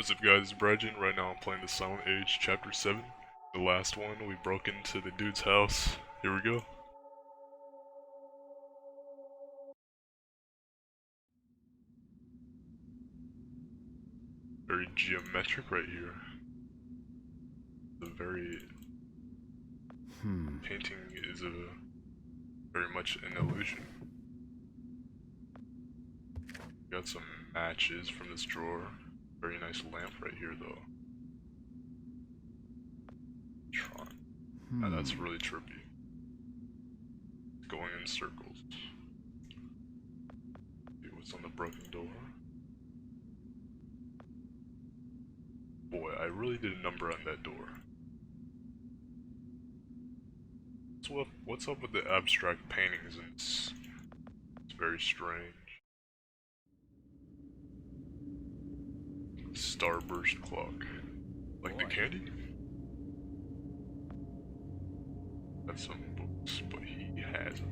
What's up guys, it's BryJin. Right now I'm playing the Silent Age Chapter 7. The last one, we broke into the dude's house. Here we go. Very geometric right here. The very... painting is very much an illusion. Got some matches from this drawer. Very nice lamp right here though. Tron. Now that's really trippy. Going in circles. See what's on the broken door. Boy, I really did a number on that door. So what's up with the abstract paintings? It's very strange. Starburst clock. Like the candy? Got some books, but he has a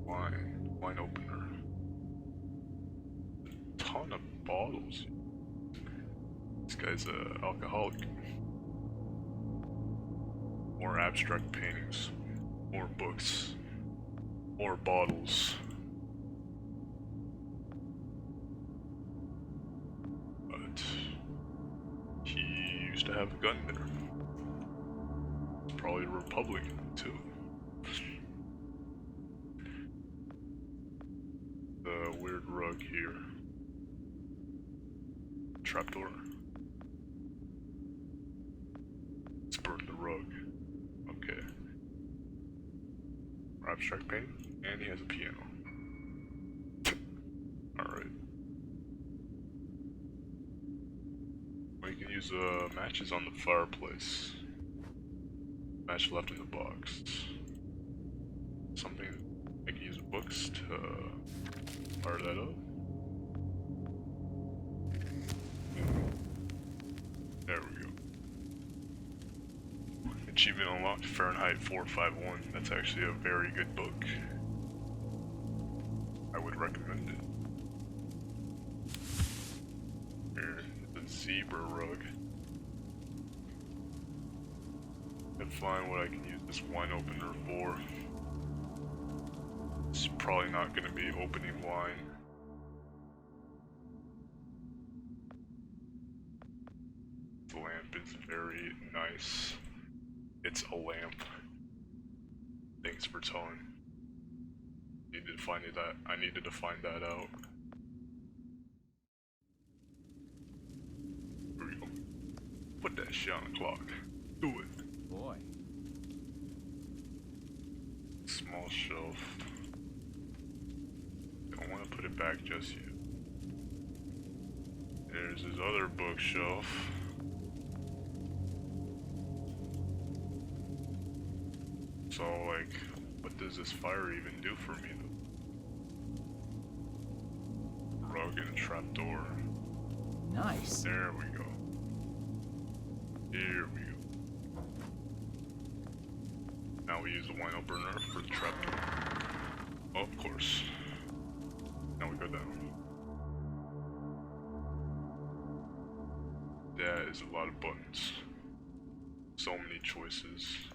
wine opener. A ton of bottles. This guy's a alcoholic. More abstract paintings. More books. More bottles. But he used to have a gun there. Probably a Republican too. The weird rug here. Trapdoor. Let's burn the rug. Okay. Abstract painting, and he has a piano. Alright. We can use matches on the fireplace. Match left in the box. Something I can use books to fire that up. There we go. Achievement unlocked, Fahrenheit 451. That's actually a very good book. I would recommend it. Here, the zebra rug. And find what I can use this wine opener for. It's probably not going to be opening wine. The lamp is very nice. It's a lamp. Thanks for telling. I needed to find that out. Here we go. Put that shit on the clock. Do it. Boy. Small shelf. Don't want to put it back just yet. There's his other bookshelf. So, like, what does this fire even do for me, though? Rug and a trapdoor. Nice. There we go. Here we go. Now we use the wine opener for the trapdoor. Oh, of course. Now we go down. That is a lot of buttons. So many choices.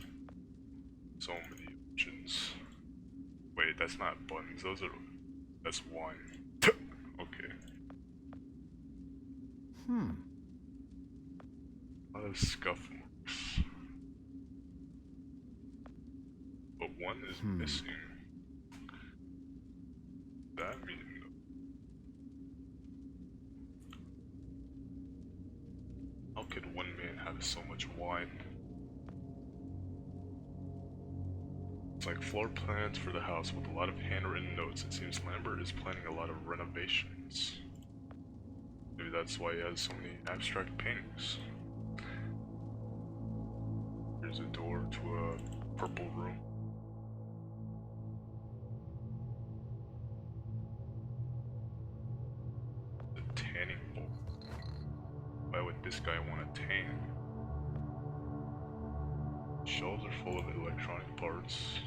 So many options. Wait, that's not buttons, that's wine. Okay. A lot of scuff marks. But one is missing. That means how could one man have so much wine? It's like floor plans for the house with a lot of handwritten notes. It seems Lambert is planning a lot of renovations. Maybe that's why he has so many abstract paintings. Here's a door to a purple room. The tanning bowl. Why would this guy want to tan? Shelves are full of electronic parts.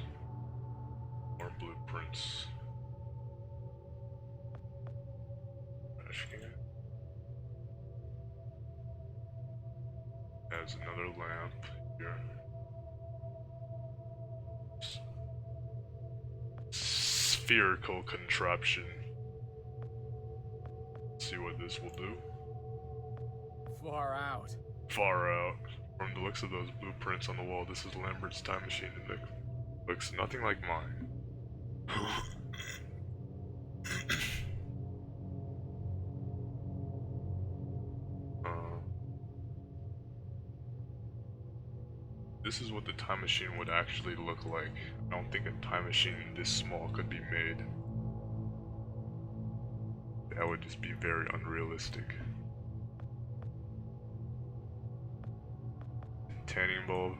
More blueprints. Trash can. There's another lamp here. Spherical contraption. Let's see what this will do. Far out. Far out. From the looks of those blueprints on the wall, this is Lambert's time machine and it looks nothing like mine. This is what the time machine would actually look like. I don't think a time machine this small could be made. That would just be very unrealistic. Tanning bulb.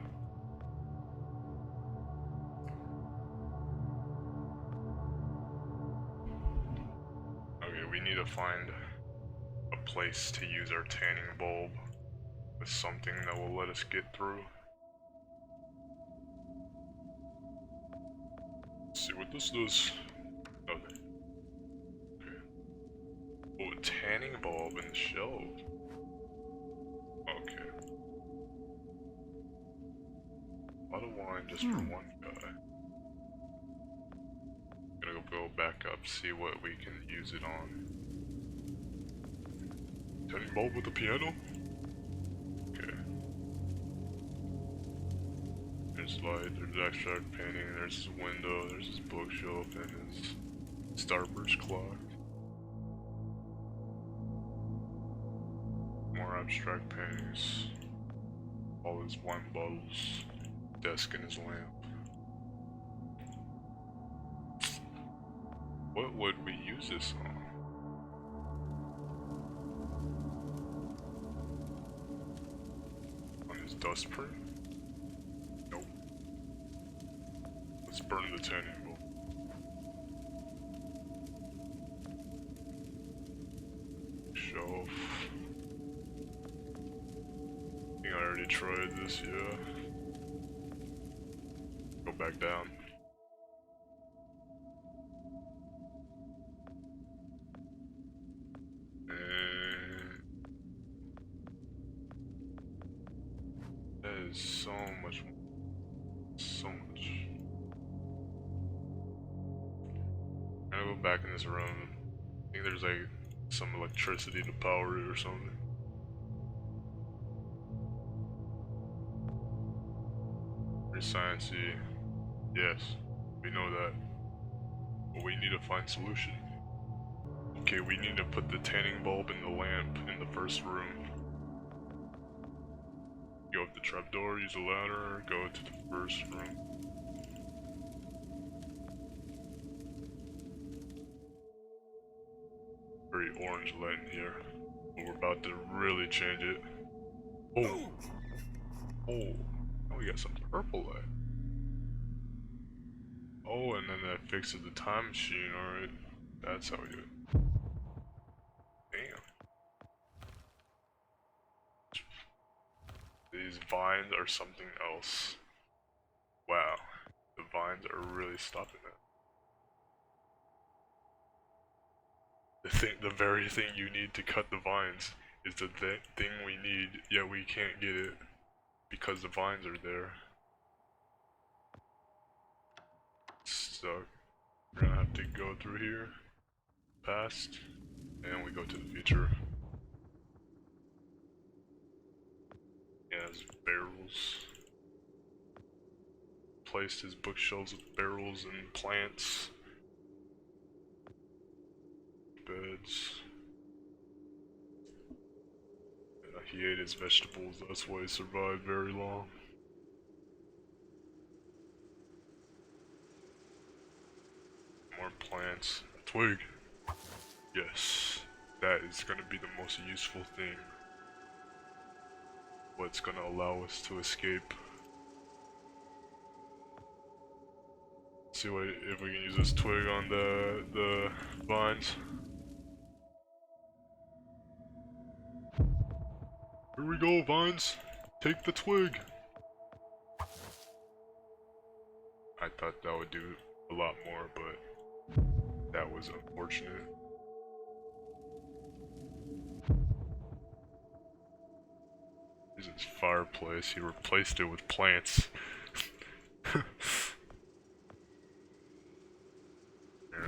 Okay, we need to find a place to use our tanning bulb with something that will let us get through. Let's see what this does. Nothing. Okay. Oh, a tanning bulb and shelf. Okay. A lot of wine just for one guy. Gonna go back up, see what we can use it on. Tanning bulb with a piano? Okay. There's light, there's abstract painting, there's his window, there's his bookshelf, and his starburst clock. More abstract paintings. All his wine bottles. Desk and his lamp. What would we use this on? On his dust print? Nope. Let's burn the tanning bulb. Shelf. I think I already tried this, yeah. Go back down. That is so much. So much. I'm gonna go back in this room. I think there's like some electricity to power it or something. Very sciencey. Yes, we know that. But we need to find solution. Okay, we need to put the tanning bulb and the lamp in the first room. Go up the trapdoor, use a ladder, go to the first room. Very orange light in here. But we're about to really change it. Oh! Oh! Now we got some purple light. Oh, and then that fixes the time machine, alright. That's how we do it. Damn. These vines are something else. Wow. The vines are really stopping it. The very thing you need to cut the vines is the thing we need, yet we can't get it because the vines are there. Stuck. We're gonna have to go through here, past, and we go to the future. He has barrels. Placed his bookshelves with barrels and plants. Beds. Yeah, he ate his vegetables, that's why he survived very long. More plants. A twig. Yes. That is gonna be the most useful thing. What's gonna allow us to escape. See what if we can use this twig on the vines. Here we go, vines. Take the twig. I thought that would do a lot more, but that was unfortunate. Here's his fireplace. He replaced it with plants. Here,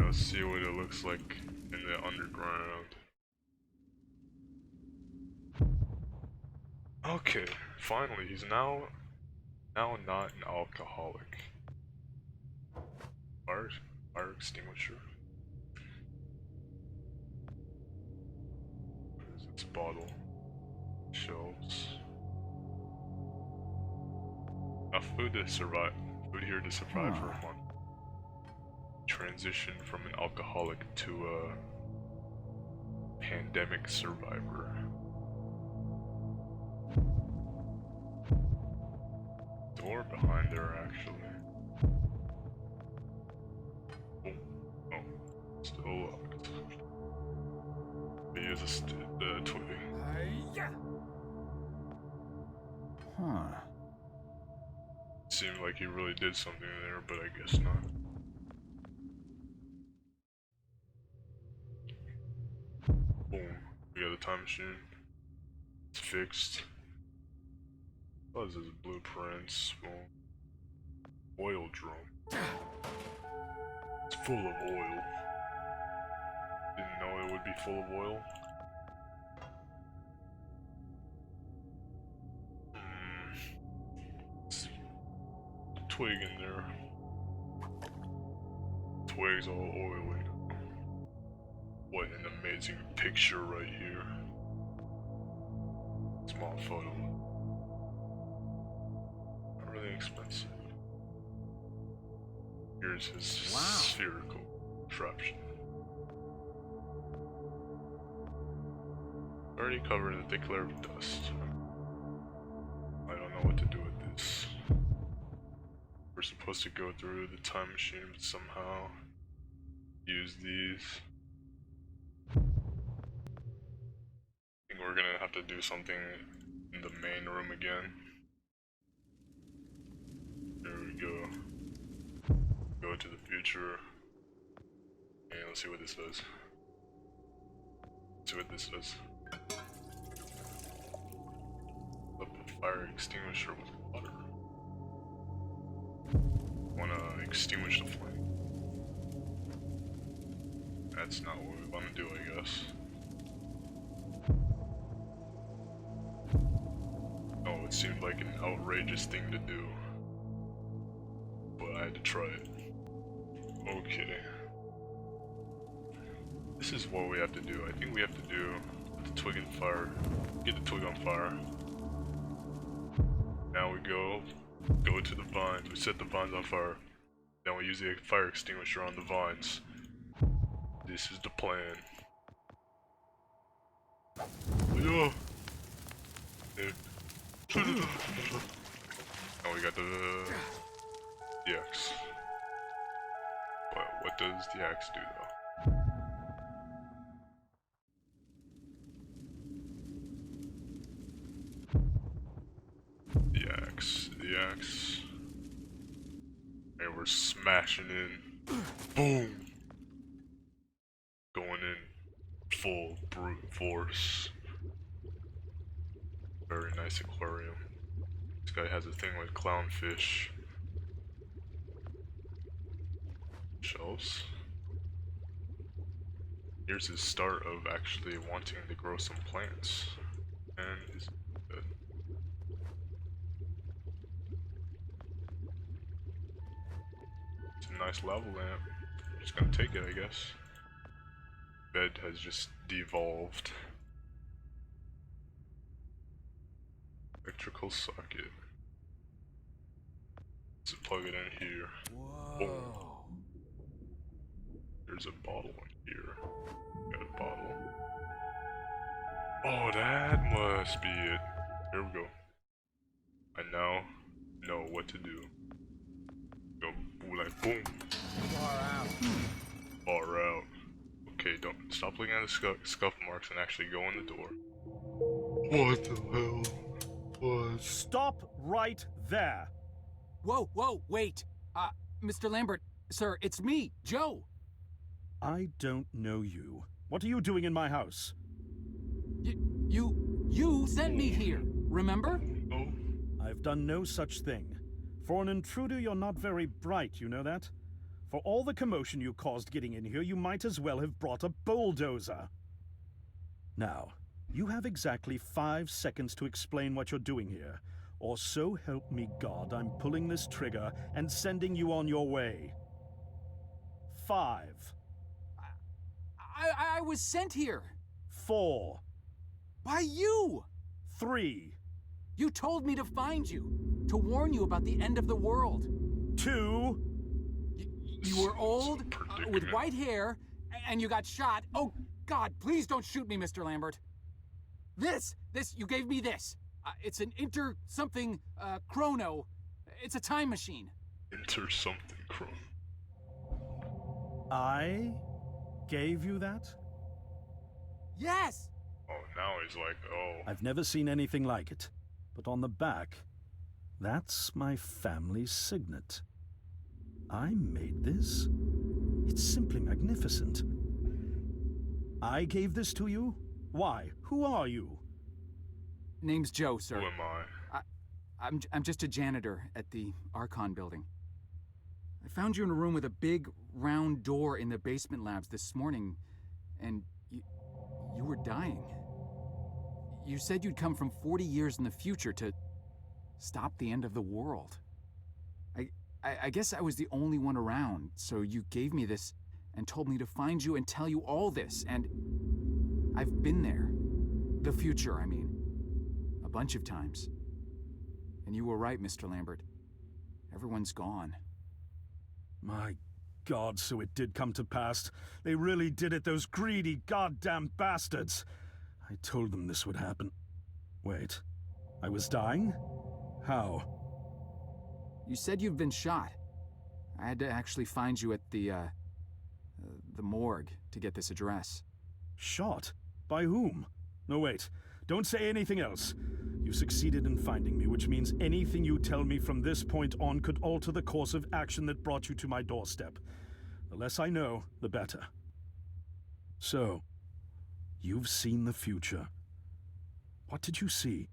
let's see what it looks like in the underground. Okay, finally, he's now not an alcoholic. Fire extinguisher. What is its bottle? Shelves. Enough food to survive. Food here to survive for a month. Transition from an alcoholic to a pandemic survivor. Door behind there, actually. Oh, still locked. He uses the twig. Huh. Seemed like he really did something there, but I guess not. Boom. We got a time machine. It's fixed. What is this? Blueprints. Boom. Oil drum. It's full of oil. Didn't know it would be full of oil. Twig in there. Twig's all oily. What an amazing picture right here. Small photo. Not really expensive. Here's his spherical contraption. Already covered in a thick layer of dust. I don't know what to do with this. We're supposed to go through the time machine, but somehow use these. I think we're gonna have to do something in the main room again. There we go. Go to the future. And let's see what this does. Let's see what this does. Up a fire extinguisher with water. Wanna extinguish the flame. That's not what we wanna do, I guess. Oh, it seemed like an outrageous thing to do. But I had to try it. Okay. This is what we have to do. I think we have to do the twig and fire. Get the twig on fire. Now we go to the vines. We set the vines on fire. Then we use the fire extinguisher on the vines. This is the plan. Oh, now we got the axe. But what does the axe do though? The axe. And we're smashing in. Boom! Going in full brute force. Very nice aquarium. This guy has a thing with clownfish. Shelves. Here's his start of actually wanting to grow some plants. And he's good. It's a nice lava lamp. Just gonna take it, I guess. Bed has just devolved. Electrical socket. Let's plug it in here. Whoa. Oh. There's a bottle in here. Got a bottle. Oh, that must be it. Here we go. I now know what to do. Go like boom. Far out. Far out. Okay, don't stop looking at the scuff marks and actually go in the door. What the hell was? Stop right there! Whoa, wait. Mr. Lambert, sir, it's me, Joe. I don't know you. What are you doing in my house? You sent me here. remember? Oh, I've done no such thing. For an intruder, you're not very bright, you know that? For all the commotion you caused getting in here, you might as well have brought a bulldozer. Now, you have exactly 5 seconds to explain what you're doing here. Or so help me God, I'm pulling this trigger and sending you on your way. 5, I was sent here. 4, By you! 3, You told me to find you, to warn you about the end of the world. 2. You were old, with predicament. white hair, and you got shot. Oh, God, please don't shoot me, Mr. Lambert. You gave me this. It's an something chrono. It's a time machine. enter something chrome. I gave you that? Yes! Oh, now he's like, oh. I've never seen anything like it. But on the back, that's my family signet. I made this? It's simply magnificent. I gave this to you? Why? Who are you? Name's Joe, sir. Who am I? I'm just a janitor at the Archon building. I found you in a room with a big, round door in the basement labs this morning, and you were dying. You said you'd come from 40 years in the future to stop the end of the world. I guess I was the only one around, so you gave me this and told me to find you and tell you all this, and I've been there. The future, I mean. A bunch of times. And you were right, Mr. Lambert. Everyone's gone. My God, so it did come to pass. They really did it, those greedy goddamn bastards. I told them this would happen. Wait, I was dying? How? You said you've been shot. I had to actually find you at the morgue to get this address. Shot? By whom? No, wait. Don't say anything else. You succeeded in finding me, which means anything you tell me from this point on could alter the course of action that brought you to my doorstep. The less I know, the better. So, you've seen the future. What did you see?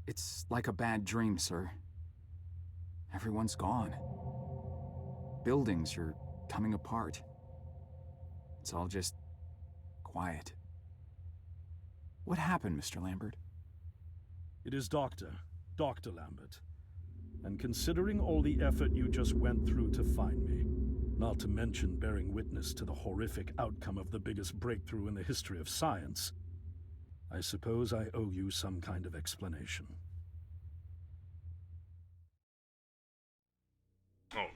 It's like a bad dream, sir. Everyone's gone. Buildings are coming apart. It's all just quiet. What happened, Mr. Lambert? It is Dr. Lambert. And considering all the effort you just went through to find me, not to mention bearing witness to the horrific outcome of the biggest breakthrough in the history of science, I suppose I owe you some kind of explanation. Oh.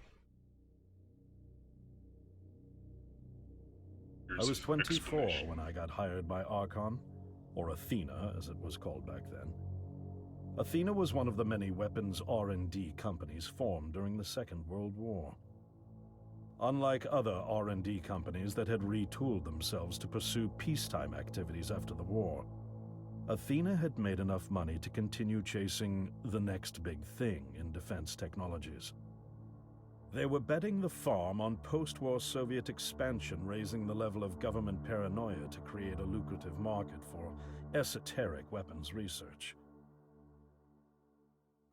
I was 24 Explanation. when I got hired by Archon, or Athena as it was called back then. Athena was one of the many weapons R&D companies formed during the Second World War. Unlike other R&D companies that had retooled themselves to pursue peacetime activities after the war, Athena had made enough money to continue chasing the next big thing in defense technologies. They were betting the farm on post-war Soviet expansion, raising the level of government paranoia to create a lucrative market for esoteric weapons research.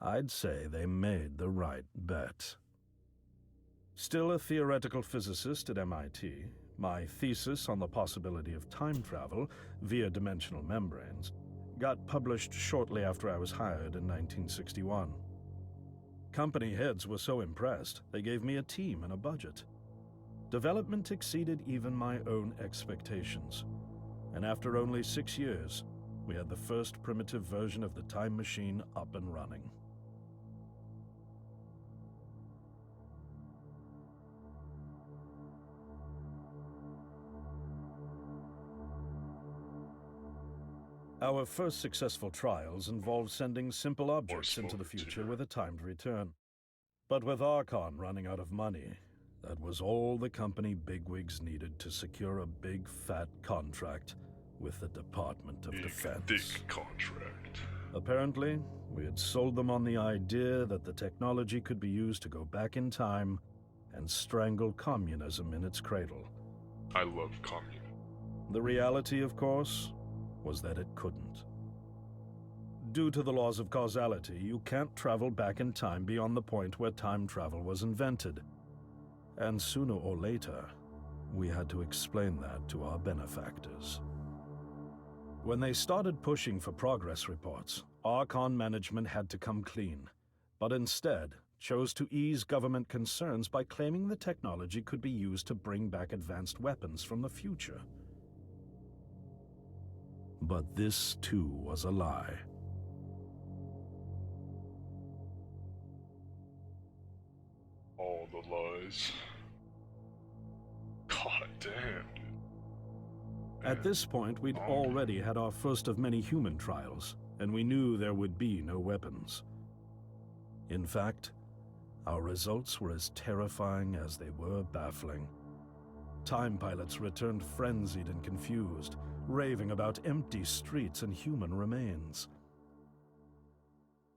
I'd say they made the right bet. Still a theoretical physicist at MIT, my thesis on the possibility of time travel via dimensional membranes got published shortly after I was hired in 1961. Company heads were so impressed, they gave me a team and a budget. Development exceeded even my own expectations. And after only 6 years, we had the first primitive version of the time machine up and running. Our first successful trials involved sending simple objects into the future with a timed return. But with Archon running out of money, that was all the company bigwigs needed to secure a big fat contract with the Department of Defense. Big contract. Apparently, we had sold them on the idea that the technology could be used to go back in time and strangle communism in its cradle. I love communism. The reality, of course, was that it couldn't. due to the laws of causality, you can't travel back in time beyond the point where time travel was invented. And sooner or later, we had to explain that to our benefactors. When they started pushing for progress reports, Archon management had to come clean, but instead chose to ease government concerns by claiming the technology could be used to bring back advanced weapons from the future. But this, too, was a lie. All the lies. God damn. At this point, we'd already had our first of many human trials, and we knew there would be no weapons. In fact, our results were as terrifying as they were baffling. Time pilots returned frenzied and confused, raving about empty streets and human remains.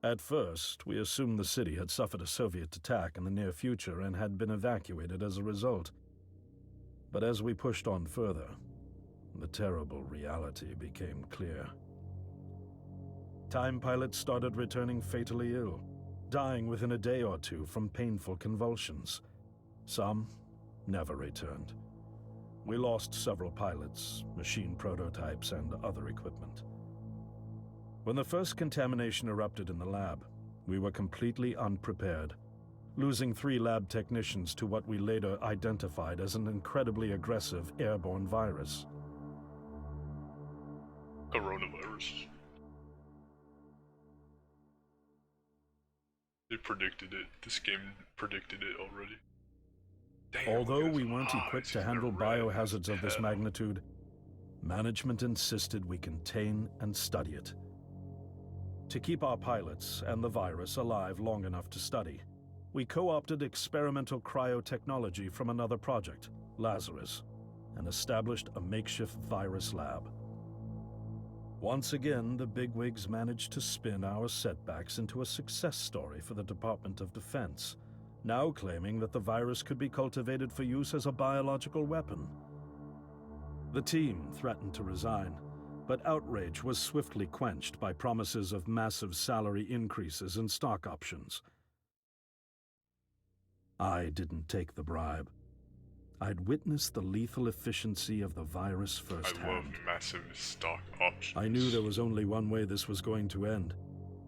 At first, we assumed the city had suffered a Soviet attack in the near future and had been evacuated as a result. But as we pushed on further, the terrible reality became clear. Time pilots started returning fatally ill, dying within a day or two from painful convulsions. Some never returned. We lost several pilots, machine prototypes, and other equipment. When the first contamination erupted in the lab, we were completely unprepared, losing 3 lab technicians to what we later identified as an incredibly aggressive airborne virus. Coronavirus. They predicted it. This game predicted it already. Damn, Although look at we his weren't eyes, equipped to they're handle red biohazards as of this hell. magnitude, management insisted we contain and study it. To keep our pilots and the virus alive long enough to study, we co-opted experimental cryotechnology from another project, Lazarus, and established a makeshift virus lab. Once again, the bigwigs managed to spin our setbacks into a success story for the Department of Defense, now claiming that the virus could be cultivated for use as a biological weapon. The team threatened to resign, but outrage was swiftly quenched by promises of massive salary increases and stock options. I didn't take the bribe. I'd witnessed the lethal efficiency of the virus I love firsthand. massive stock options. I knew there was only one way this was going to end,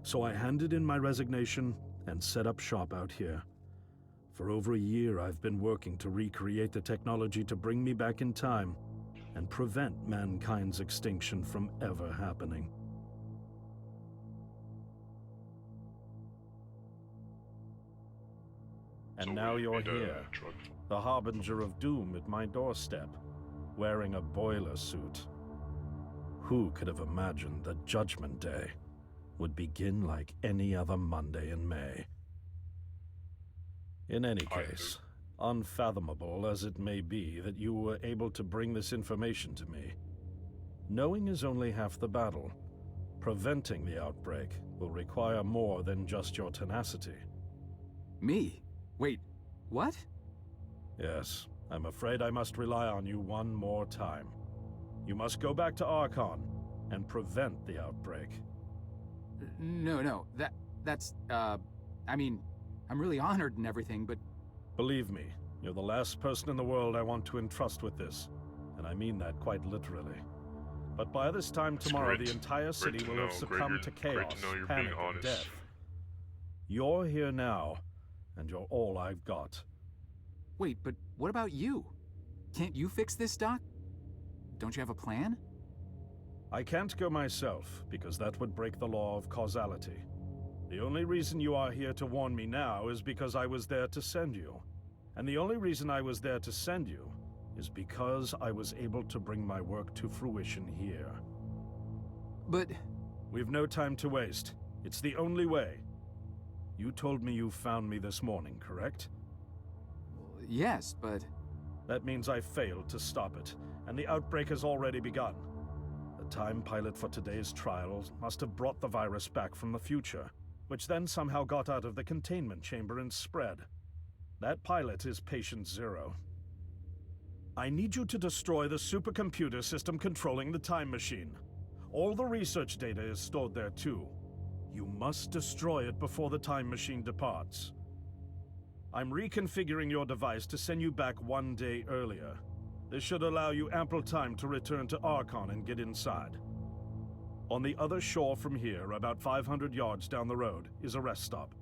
so I handed in my resignation and set up shop out here. For over a year, I've been working to recreate the technology to bring me back in time and prevent mankind's extinction from ever happening. And So now we you're made a here, drug the harbinger of doom at my doorstep, wearing a boiler suit. Who could have imagined that Judgment Day would begin like any other Monday in May? In any I case, unfathomable as it may be that you were able to bring this information to me, knowing is only half the battle. Preventing the outbreak will require more than just your tenacity. Me? Wait, what? Yes, I'm afraid I must rely on you one more time. You must go back to Archon and prevent the outbreak. No, that's, I mean, I'm really honored and everything, but Believe me, you're the last person in the world I want to entrust with this, and I mean that quite literally. But by this time That's tomorrow, great. the entire city Great to will know. have succumbed to Great chaos, to know you're panic, being and honest. death. You're here now, and you're all I've got. wait, but what about you? Can't you fix this, Doc? Don't you have a plan? I can't go myself, because that would break the law of causality. The only reason you are here to warn me now is because I was there to send you. And the only reason I was there to send you is because I was able to bring my work to fruition here. But We've no time to waste. It's the only way. You told me you found me this morning, correct? yes, but That means I failed to stop it, and the outbreak has already begun. The time pilot for today's trials must have brought the virus back from the future, which then somehow got out of the containment chamber and spread. That pilot is Patient Zero. I need you to destroy the supercomputer system controlling the time machine. All the research data is stored there too. You must destroy it before the time machine departs. I'm reconfiguring your device to send you back 1 day earlier. This should allow you ample time to return to Archon and get inside. On the other shore from here, about 500 yards down the road, is a rest stop.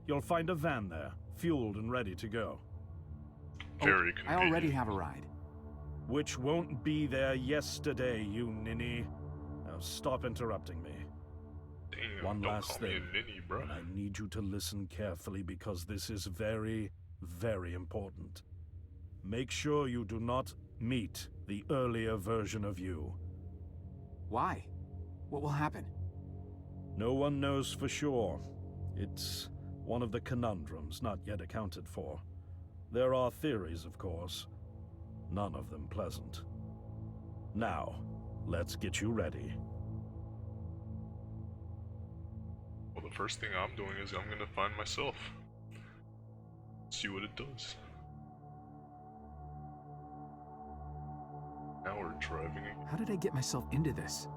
You'll find a van there, fueled and ready to go. Very I convenient. already have a ride. Which won't be there yesterday, you ninny. Now stop interrupting me. Damn, One don't last call me thing, a ninny, bro. and I need you to listen carefully because this is very, very important. Make sure you do not meet the earlier version of you. Why? What will happen? No one knows for sure. It's one of the conundrums not yet accounted for. There are theories, of course. None of them pleasant. Now, let's get you ready. Well, the first thing I'm doing is I'm gonna find myself. See what it does. Now we're driving again. How did I get myself into this?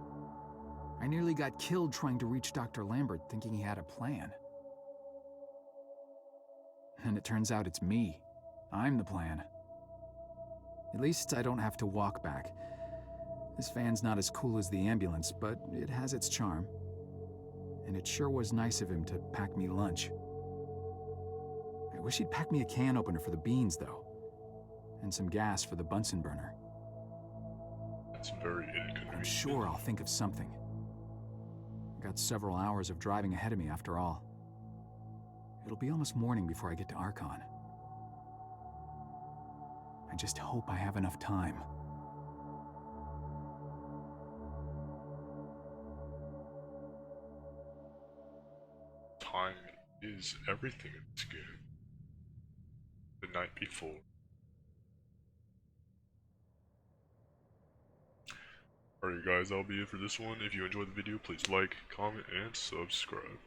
I nearly got killed trying to reach Dr. Lambert thinking he had a plan. And it turns out it's me. I'm the plan. At least I don't have to walk back. This van's not as cool as the ambulance, but it has its charm. And it sure was nice of him to pack me lunch. I wish he'd pack me a can opener for the beans, though. And some gas for the Bunsen burner. That's very inconvenient. I'm sure I'll think of something. I've got several hours of driving ahead of me after all. It'll be almost morning before I get to Archon. I just hope I have enough time. Time is everything in this game. The night before. Alright guys, that'll be it for this one. If you enjoyed the video, please like, comment, and subscribe.